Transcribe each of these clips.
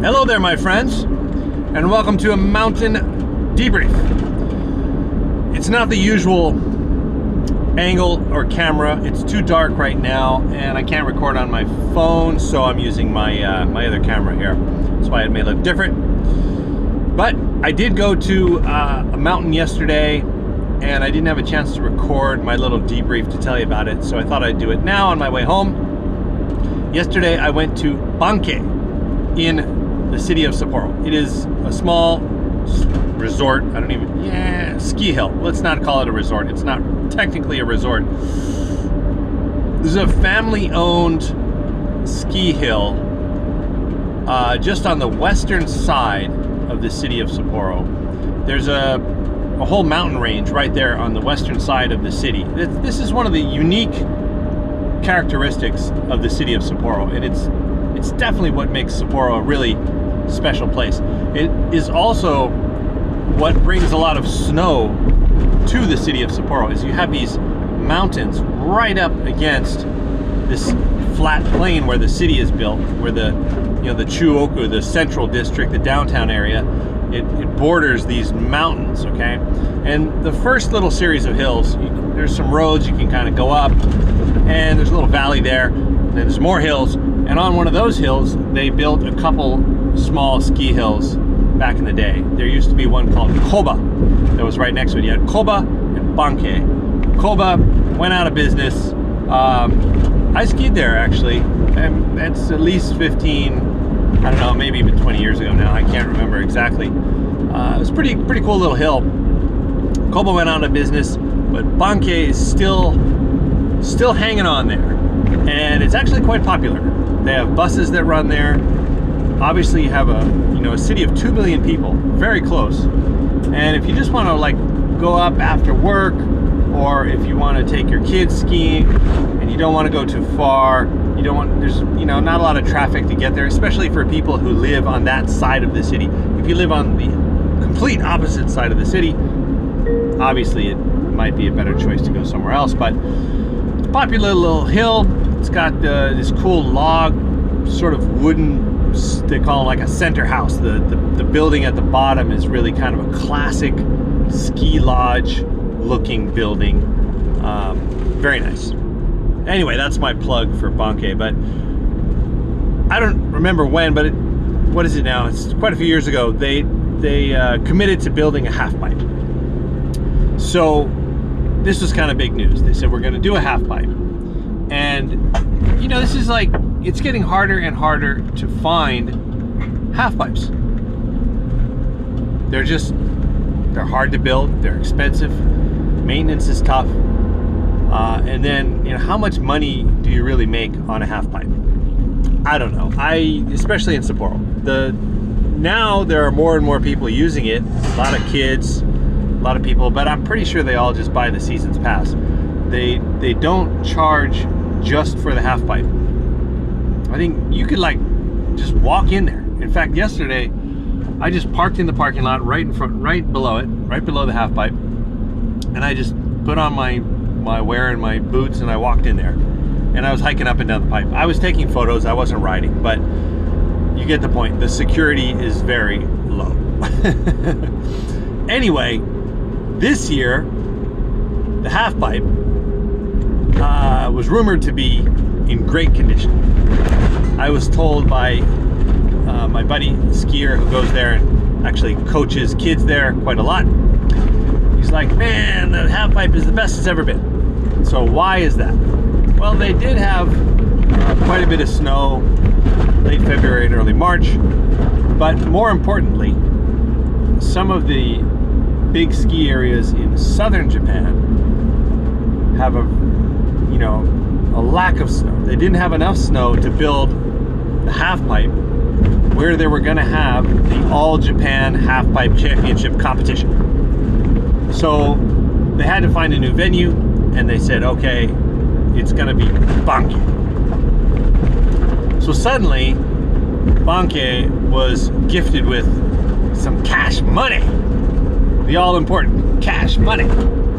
Hello there, my friends, and welcome to a mountain debrief. It's not the usual angle or camera. It's too dark right now, and I can't record on my phone, so I'm using my my other camera here. That's why it may look different. But I did go to a mountain yesterday, and I didn't have a chance to record my little debrief to tell you about it, so I thought I'd do it now on my way home. Yesterday, I went to Bankei in the city of Sapporo. It is a small resort. Ski hill. Let's not call it a resort. It's not technically a resort. This is a family-owned ski hill just on the western side of the city of Sapporo. There's a whole mountain range right there on the western side of the city. This is one of the unique characteristics of the city of Sapporo, and it's definitely what makes Sapporo a really special place. It is also what brings a lot of snow to the city of Sapporo, is you have these mountains right up against this flat plain where the city is built, where the Chikoku, the central district, the downtown area, it borders these mountains, okay? And the first little series of hills, there's some roads you can kind of go up, and there's a little valley there, and then there's more hills, and on one of those hills, they built a couple small ski hills back in the day. There used to be one called Koba that was right next to it. You had Koba and Bankei. Koba went out of business. I skied there actually, and that's at least 15, I don't know, maybe even 20 years ago now. I can't remember exactly. It was pretty cool little hill. Koba went out of business, but Bankei is still hanging on there, and it's actually quite popular. They have buses that run there. Obviously, you have a city of 2 million people, very close. And if you just want to like go up after work, or if you want to take your kids skiing and you don't want to go too far, there's not a lot of traffic to get there, especially for people who live on that side of the city. If you live on the complete opposite side of the city, obviously it might be a better choice to go somewhere else. But it's a popular little hill. It's got this cool log, sort of wooden, they call it like a center house. The building at the bottom is really kind of a classic ski lodge looking building. Very nice. Anyway, that's my plug for Bankei, but I don't remember when, but what is it now? It's quite a few years ago. They committed to building a half pipe. So this was kind of big news. They said, we're going to do a half pipe. And this is like, it's getting harder and harder to find half pipes. They're hard to build, they're expensive, maintenance is tough, and then how much money do you really make on a half pipe? I don't know. Especially in Sapporo. Now there are more and more people using it, a lot of kids, a lot of people, but I'm pretty sure they all just buy the season's pass. They don't charge just for the half pipe. I think you could like just walk in there. In fact, yesterday I just parked in the parking lot right in front, right below the half pipe, and I just put on my wear and my boots, and I walked in there, and I was hiking up and down the pipe. I was taking photos, I wasn't riding, but you get the point. The security is very low. Anyway, this year the half pipe was rumored to be in great condition. I was told by my buddy skier who goes there and actually coaches kids there quite a lot. He's like, man, the half pipe is the best it's ever been. So why is that? Well, they did have quite a bit of snow late February and early March, but more importantly, some of the big ski areas in southern Japan have a lack of snow. They didn't have enough snow to build the half pipe where they were going to have the All Japan Half Pipe Championship competition. So they had to find a new venue, and they said, okay, it's going to be Bankei. So suddenly, Bankei was gifted with some cash money. The all-important cash money.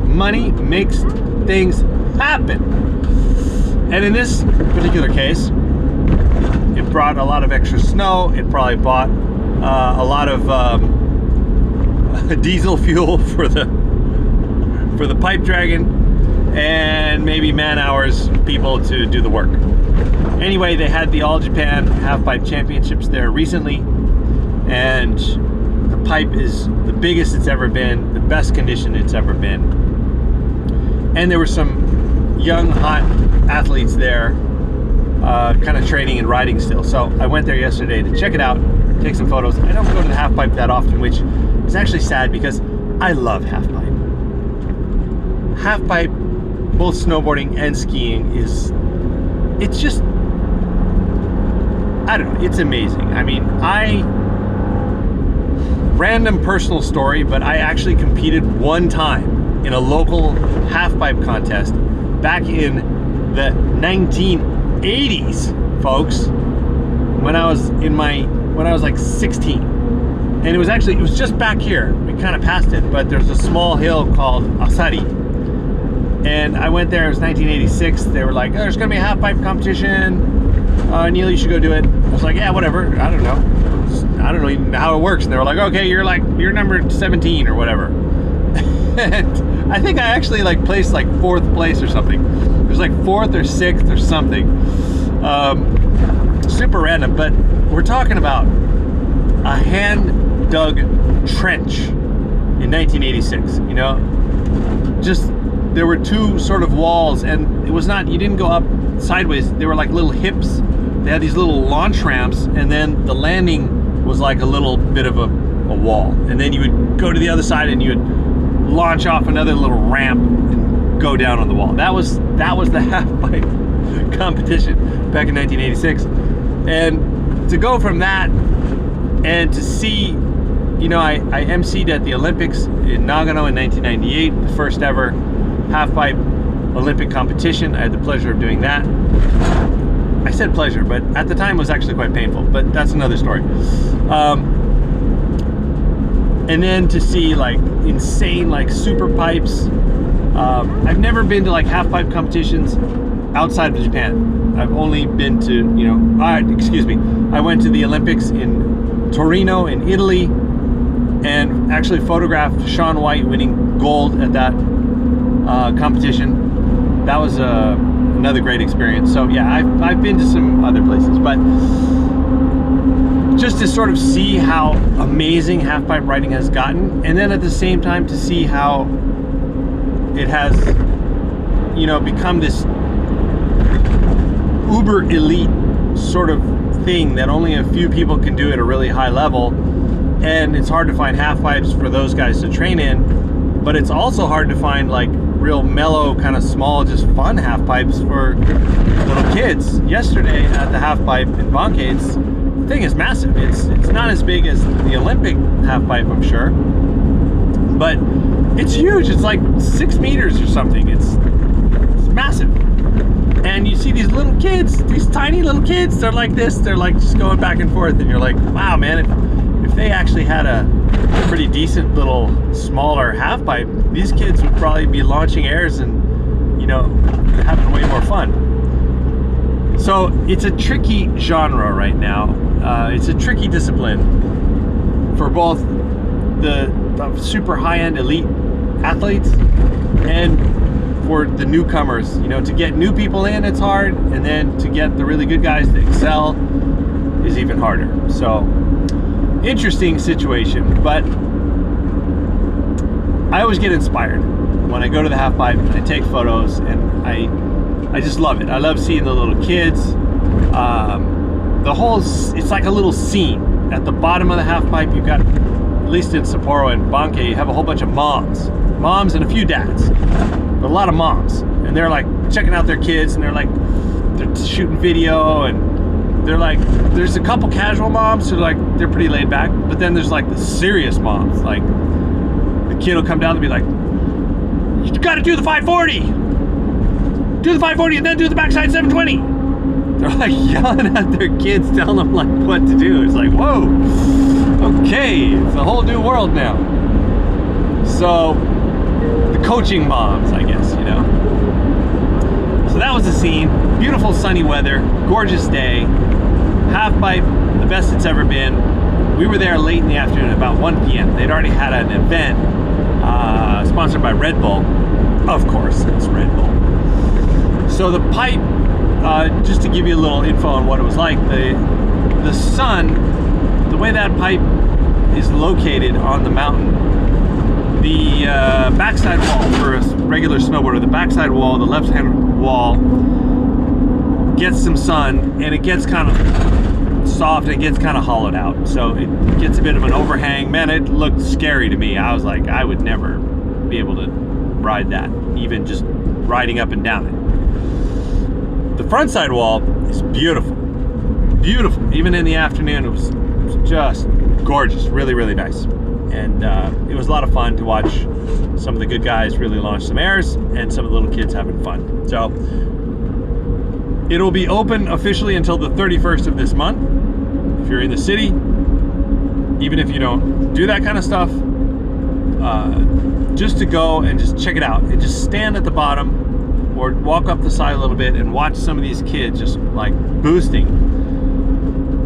Money makes things happen. And in this particular case, It brought a lot of extra snow. It probably bought a lot of diesel fuel for the pipe dragon, and maybe man hours, people to do the work. Anyway, they had the All Japan Halfpipe Championships there recently, and the pipe is the biggest it's ever been, the best condition it's ever been. And there were some young, hot athletes there, kind of training and riding still. So I went there yesterday to check it out, take some photos. I don't go to the halfpipe that often, which is actually sad because I love halfpipe. Halfpipe, both snowboarding and skiing, it's just, I don't know, it's amazing. I mean, random personal story, but I actually competed one time in a local halfpipe contest back in the 1980s, folks, when I was like 16. And it was just back here. We kind of passed it, but there's a small hill called Asari. And I went there, it was 1986. They were like, oh, there's gonna be a halfpipe competition. Neil, you should go do it. I was like, yeah, whatever. I don't know even how it works. And they were like, okay, you're number 17 or whatever. And I think I actually like placed like 4th place or something. It was like 4th or 6th or something. Super random, but we're talking about a hand-dug trench in 1986, you know? Just, there were 2 sort of walls, and it was not, you didn't go up sideways. They were like little hips. They had these little launch ramps, and then the landing was like a little bit of a wall. And then you would go to the other side and you would launch off another little ramp and go down on the wall. That was the halfpipe competition back in 1986. And to go from that and to see, you know, I emceed at the Olympics in Nagano in 1998, the first ever halfpipe Olympic competition. I had the pleasure of doing that. I said pleasure, but at the time it was actually quite painful, but that's another story. And then to see like insane like super pipes. I've never been to like halfpipe competitions outside of Japan. I've only been to, you know, I went to the Olympics in Torino in Italy and actually photographed Shaun White winning gold at that competition. That was another great experience. So yeah, I've been to some other places, but just to sort of see how amazing halfpipe riding has gotten, and then at the same time to see how it has, you know, become this uber elite sort of thing that only a few people can do at a really high level, and it's hard to find halfpipes for those guys to train in, but it's also hard to find like real mellow, kind of small, just fun halfpipes for little kids. Yesterday at the halfpipe in Bankei, the thing is massive. It's not as big as the Olympic halfpipe, I'm sure, but it's huge. It's like 6 meters or something. It's massive. And you see these little kids, these tiny little kids, they're like this, they're like just going back and forth, and you're like, wow, man, if they actually had a pretty decent little smaller halfpipe, these kids would probably be launching airs and, you know, having way more fun. So it's a tricky genre right now. It's a tricky discipline for both the super high-end elite athletes and for the newcomers. You know, to get new people in, it's hard, and then to get the really good guys to excel is even harder. So interesting situation, but I always get inspired when I go to the halfpipe and I take photos, and I just love it. I love seeing the little kids. The whole, it's like a little scene. At the bottom of the halfpipe, you've got, at least in Sapporo and Bankei, you have a whole bunch of moms and a few dads, but a lot of moms, and they're like checking out their kids, and they're shooting video, and they're like, there's a couple casual moms who like, they're pretty laid back, but then there's like the serious moms, like the kid will come down and be like, you gotta do the 540, and then do the backside 720. They're like yelling at their kids, telling them like what to do. It's like, whoa, okay, it's a whole new world now. So the coaching moms, I guess, you know. So that was the scene. Beautiful sunny weather, gorgeous day. Halfpipe, the best it's ever been. We were there late in the afternoon, about 1 p.m. They'd already had an event sponsored by Red Bull. Of course, it's Red Bull. So the pipe, just to give you a little info on what it was like, the sun, the way that pipe is located on the mountain, the backside wall for a regular snowboarder, the backside wall, the left-hand wall gets some sun and it gets kind of soft and it gets kind of hollowed out. So it gets a bit of an overhang. Man, it looked scary to me. I was like, I would never be able to ride that, even just riding up and down it. The front side wall is beautiful. Beautiful. Even in the afternoon, it was just gorgeous. Really, really nice. And it was a lot of fun to watch some of the good guys really launch some airs and some of the little kids having fun. So it'll be open officially until the 31st of this month. If you're in the city, even if you don't do that kind of stuff, just to go and just check it out and just stand at the bottom or walk up the side a little bit and watch some of these kids just like boosting.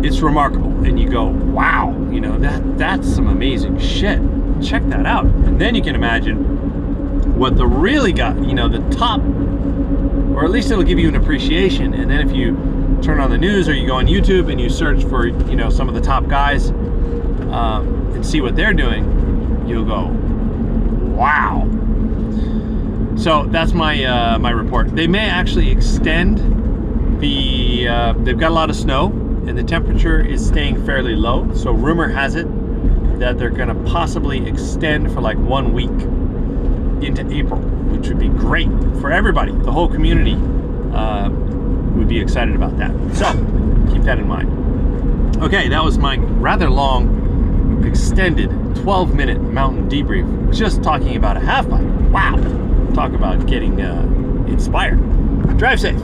It's remarkable. And you go, wow, you know, that's some amazing shit. Check that out. And then you can imagine what the really got, you know, the top, or at least it'll give you an appreciation. And then if you turn on the news or you go on YouTube and you search for, you know, some of the top guys and see what they're doing, you'll go, wow. So that's my my report. They may actually extend the, they've got a lot of snow and the temperature is staying fairly low. So rumor has it that they're gonna possibly extend for like 1 week into April, which would be great for everybody. The whole community would be excited about that. So keep that in mind. Okay, that was my rather long, extended 12-minute mountain debrief, just talking about a half pipe. Wow, talk about getting inspired. Drive safe.